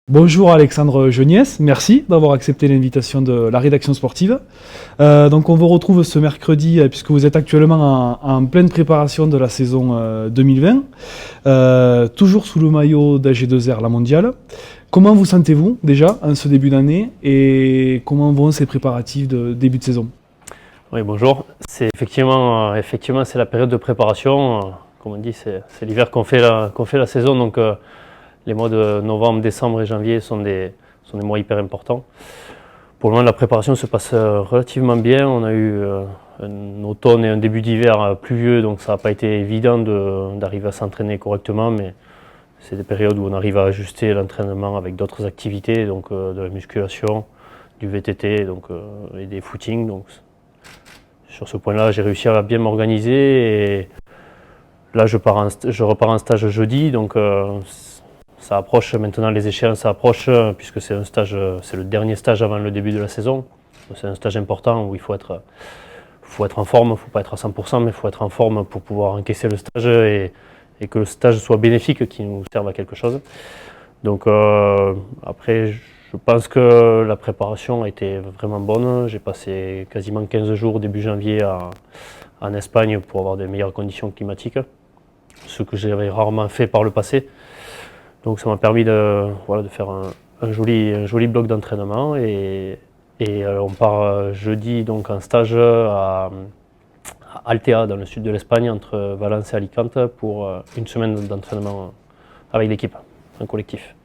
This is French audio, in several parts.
Bonjour Alexandre Geniès, merci d'avoir accepté l'invitation de la rédaction sportive. Donc on vous retrouve ce mercredi puisque vous êtes actuellement en pleine préparation de la saison 2020, toujours sous le maillot d'AG2R La Mondiale. Comment vous sentez-vous déjà en ce début d'année et comment vont ces préparatifs de début de saison? Oui, bonjour. C'est effectivement c'est la période de préparation. Comme on dit, c'est l'hiver qu'on fait la saison. Donc les mois de novembre, décembre et janvier sont des mois hyper importants. Pour le moment, la préparation se passe relativement bien. On a eu un automne et un début d'hiver pluvieux, donc ça n'a pas été évident d'arriver à s'entraîner correctement, mais c'est des périodes où on arrive à ajuster l'entraînement avec d'autres activités, donc de la musculation, du VTT et des footings. Donc, sur ce point-là, j'ai réussi à bien m'organiser et là, je repars en stage jeudi, donc ça approche maintenant, les échéances approchent puisque c'est un stage, c'est le dernier stage avant le début de la saison. C'est un stage important où il faut être en forme, il ne faut pas être à 100%, mais il faut être en forme pour pouvoir encaisser le stage et que le stage soit bénéfique, qu'il nous serve à quelque chose. Donc après, je pense que la préparation a été vraiment bonne. J'ai passé quasiment 15 jours début janvier en Espagne pour avoir des meilleures conditions climatiques, ce que j'avais rarement fait par le passé. Donc ça m'a permis de faire un joli bloc d'entraînement et on part jeudi donc en stage à Altea dans le sud de l'Espagne entre Valence et Alicante pour une semaine d'entraînement avec l'équipe, un collectif.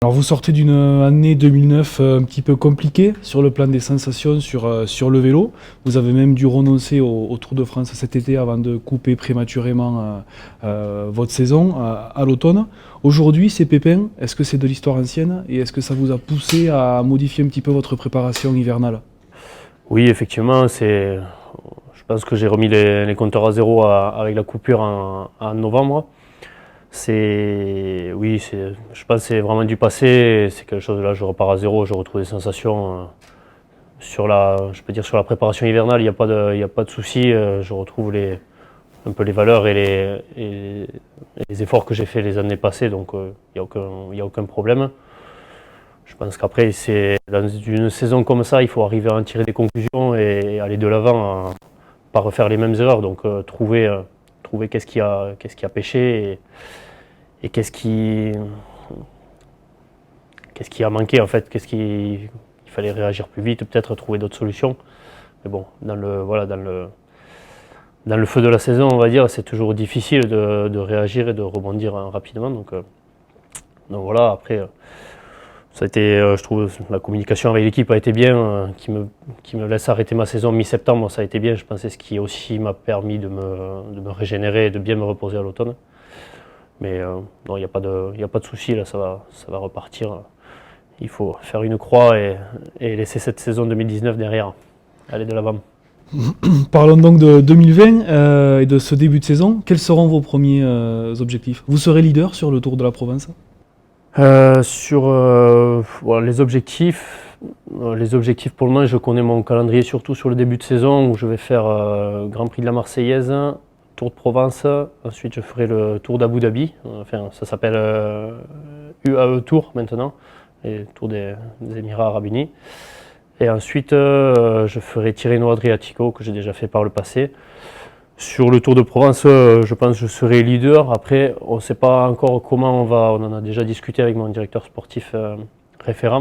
Alors vous sortez d'une année 2009 un petit peu compliquée sur le plan des sensations sur le vélo. Vous avez même dû renoncer au Tour de France cet été avant de couper prématurément votre saison à l'automne. Aujourd'hui, ces pépins, est-ce que c'est de l'histoire ancienne et est-ce que ça vous a poussé à modifier un petit peu votre préparation hivernale? Oui, effectivement, je pense que j'ai remis les compteurs à zéro avec la coupure en novembre. Je pense que c'est vraiment du passé, c'est quelque chose, là je repars à zéro, je retrouve des sensations sur sur la préparation hivernale, il n'y a pas de souci, je retrouve un peu les valeurs et les efforts que j'ai fait les années passées, donc il y a aucun problème. Je pense qu'après, dans une saison comme ça, il faut arriver à en tirer des conclusions et aller de l'avant, pas refaire les mêmes erreurs, donc trouver qu'est-ce qui a pêché et qu'est-ce qui a manqué en fait, il fallait réagir plus vite, peut-être trouver d'autres solutions. Mais bon, dans le feu de la saison, on va dire, c'est toujours difficile de réagir et de rebondir rapidement. Donc voilà, après, ça a été, je trouve, la communication avec l'équipe a été bien, qui me laisse arrêter ma saison mi-septembre, ça a été bien. Je pense que c'est ce qui aussi m'a permis de me régénérer et de bien me reposer à l'automne. Mais non, il n'y a pas de souci, là, ça va repartir. Il faut faire une croix et laisser cette saison 2019 derrière, aller de l'avant. Parlons donc de 2020 et de ce début de saison. Quels seront vos premiers objectifs? Vous serez leader sur le Tour de la Provence? Voilà, les objectifs pour le moment, je connais mon calendrier surtout sur le début de saison où je vais faire Grand Prix de la Marseillaise, Tour de Provence, ensuite je ferai le Tour d'Abu Dhabi, enfin ça s'appelle UAE Tour maintenant, et Tour des Émirats Arabes Unis. Et ensuite je ferai Tirreno Adriatico que j'ai déjà fait par le passé. Sur le Tour de Provence, je pense que je serai leader. Après, on ne sait pas encore comment on en a déjà discuté avec mon directeur sportif référent.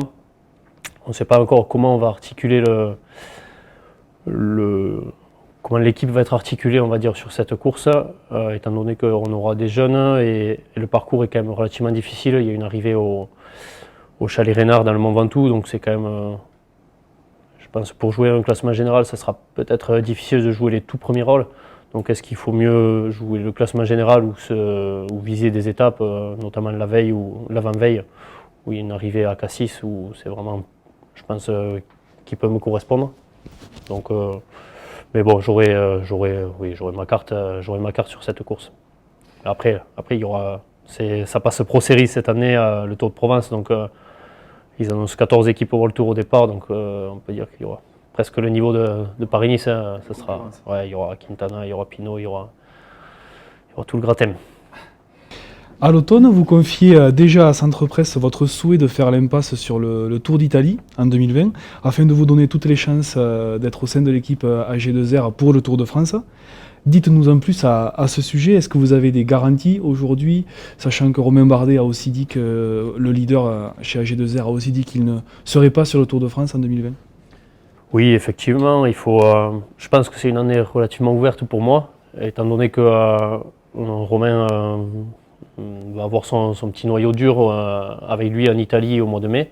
On ne sait pas encore comment on va articuler comment l'équipe va être articulée, on va dire, sur cette course, étant donné qu'on aura des jeunes et le parcours est quand même relativement difficile. Il y a une arrivée au Chalet Reynard dans le Mont Ventoux, donc c'est quand même, je pense, pour jouer un classement général, ça sera peut-être difficile de jouer les tout premiers rôles. Donc est-ce qu'il faut mieux jouer le classement général ou viser des étapes, notamment la veille ou l'avant-veille, où il y a une arrivée à Cassis, où c'est vraiment, je pense, qui peut me correspondre. Donc, mais bon, j'aurai ma carte sur cette course. Après il y aura, ça passe Pro Series cette année, le Tour de Provence, donc ils annoncent 14 équipes au World Tour au départ, donc on peut dire qu'il y aura presque le niveau de Paris-Nice. Ça sera, ouais, il y aura Quintana, il y aura Pinot, il y aura tout le gratin. À l'automne, vous confiez déjà à Centre Presse votre souhait de faire l'impasse sur le Tour d'Italie en 2020, afin de vous donner toutes les chances d'être au sein de l'équipe AG2R pour le Tour de France. Dites-nous en plus à ce sujet, est-ce que vous avez des garanties aujourd'hui, sachant que Romain Bardet a aussi dit que le leader chez AG2R a aussi dit qu'il ne serait pas sur le Tour de France en 2020? Oui, effectivement, je pense que c'est une année relativement ouverte pour moi, étant donné que Romain va avoir son petit noyau dur avec lui en Italie au mois de mai,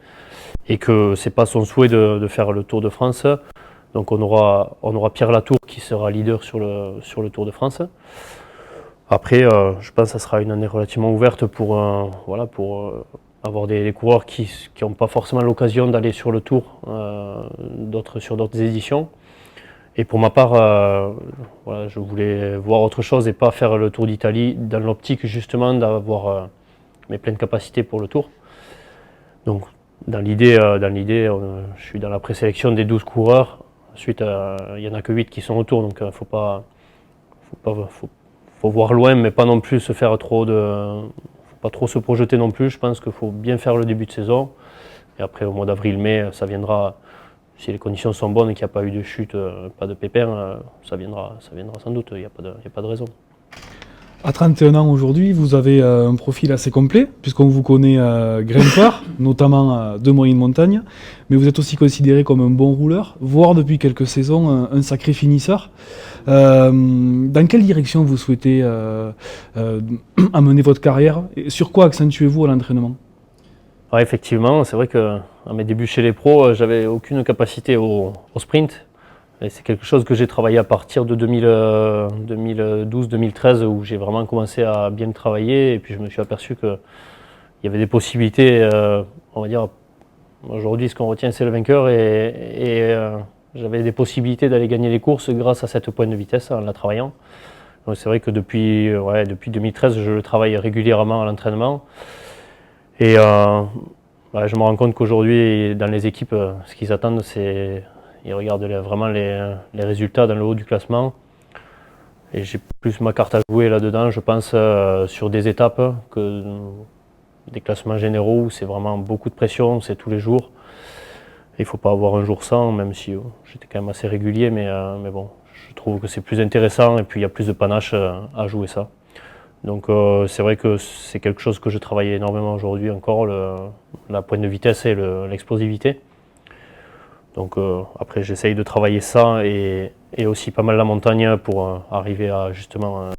et que c'est pas son souhait de faire le Tour de France. Donc on aura Pierre Latour qui sera leader sur le Tour de France. Après, je pense que ça sera une année relativement ouverte pour avoir des coureurs qui n'ont pas forcément l'occasion d'aller sur le Tour, sur d'autres éditions. Et pour ma part, je voulais voir autre chose et pas faire le Tour d'Italie dans l'optique justement d'avoir mes pleines capacités pour le Tour. Donc dans l'idée, je suis dans la présélection des 12 coureurs. Ensuite, il n'y en a que 8 qui sont autour, donc faut voir loin, mais pas non plus faut pas trop se projeter non plus. Je pense qu'il faut bien faire le début de saison. Et après, au mois d'avril-mai, ça viendra. Si les conditions sont bonnes et qu'il n'y a pas eu de chute, pas de pépin, ça viendra sans doute. Il n'y a pas de raison. À 31 ans aujourd'hui, vous avez un profil assez complet, puisqu'on vous connaît grimpeur, notamment de moyenne montagne, mais vous êtes aussi considéré comme un bon rouleur, voire depuis quelques saisons un sacré finisseur. Dans quelle direction vous souhaitez amener votre carrière et sur quoi accentuez-vous à l'entraînement? Ouais, effectivement, c'est vrai qu'à mes débuts chez les pros, j'avais aucune capacité au sprint. Et c'est quelque chose que j'ai travaillé à partir de 2012-2013 où j'ai vraiment commencé à bien travailler et puis je me suis aperçu qu'il y avait des possibilités, on va dire, aujourd'hui ce qu'on retient c'est le vainqueur et j'avais des possibilités d'aller gagner les courses grâce à cette pointe de vitesse en la travaillant. Donc c'est vrai que depuis 2013 je le travaille régulièrement à l'entraînement et je me rends compte qu'aujourd'hui dans les équipes ce qu'ils attendent c'est ils regardent vraiment les résultats dans le haut du classement. Et j'ai plus ma carte à jouer là-dedans, je pense, sur des étapes que des classements généraux où c'est vraiment beaucoup de pression, c'est tous les jours. Il ne faut pas avoir un jour sans, même si j'étais quand même assez régulier, mais bon, je trouve que c'est plus intéressant et puis il y a plus de panache à jouer ça. Donc c'est vrai que c'est quelque chose que je travaille énormément aujourd'hui encore, la pointe de vitesse et l'explosivité. Donc après j'essaye de travailler ça et aussi pas mal la montagne pour arriver à justement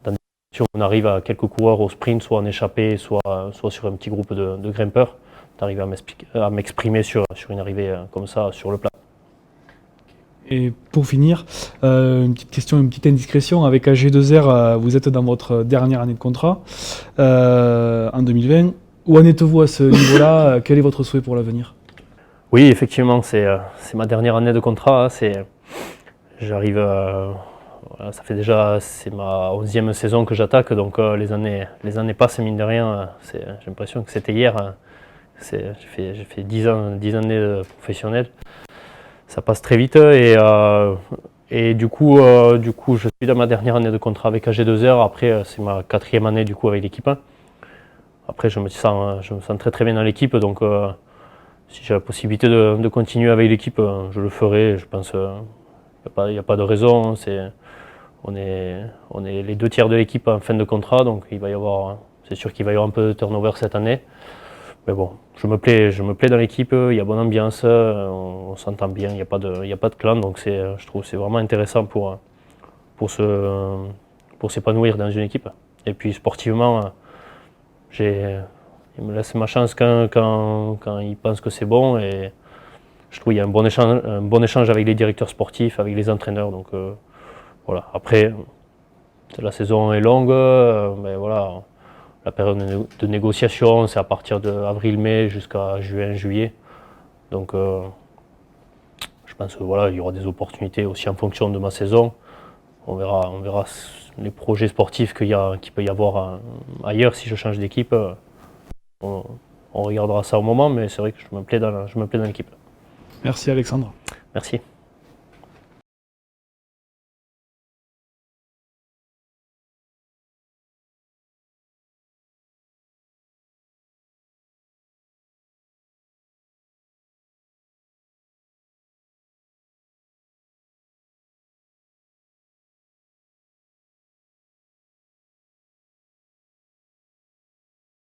dans des situations où on arrive à quelques coureurs au sprint, soit en échappée, soit sur un petit groupe de grimpeurs, d'arriver à m'exprimer sur une arrivée comme ça sur le plat. Et pour finir, une petite question, une petite indiscrétion. Avec AG2R, vous êtes dans votre dernière année de contrat en 2020. Où en êtes-vous à ce niveau-là? Quel est votre souhait pour l'avenir? Oui, effectivement, c'est ma dernière année de contrat. J'arrive, ça fait déjà, c'est ma 11e saison que j'attaque, donc les années passent mine de rien. J'ai l'impression que c'était hier. J'ai fait 10 années professionnelles. Ça passe très vite et du coup, je suis dans ma dernière année de contrat avec AG2R. Après, c'est ma 4e année du coup avec l'équipe. Après, je me sens très très bien dans l'équipe, donc. Si j'ai la possibilité de continuer avec l'équipe, je le ferai. Je pense qu'il n'y a pas de raison. On est les 2 tiers de l'équipe en fin de contrat, donc c'est sûr qu'il va y avoir un peu de turnover cette année. Mais bon, je me plais dans l'équipe, il y a bonne ambiance, on s'entend bien, il n'y a pas de clan, donc je trouve que c'est vraiment intéressant pour s'épanouir dans une équipe. Et puis sportivement, il me laisse ma chance quand il pense que c'est bon et je trouve qu'il y a un bon échange avec les directeurs sportifs, avec les entraîneurs. Donc voilà. Après, la saison est longue, mais voilà, la période de négociation, c'est à partir d'avril-mai jusqu'à juin-juillet. Donc je pense que voilà, il y aura des opportunités aussi en fonction de ma saison. On verra les projets sportifs qu'il peut y avoir ailleurs si je change d'équipe. On regardera ça au moment, mais c'est vrai que je me plais dans l'équipe. Merci Alexandre. Merci.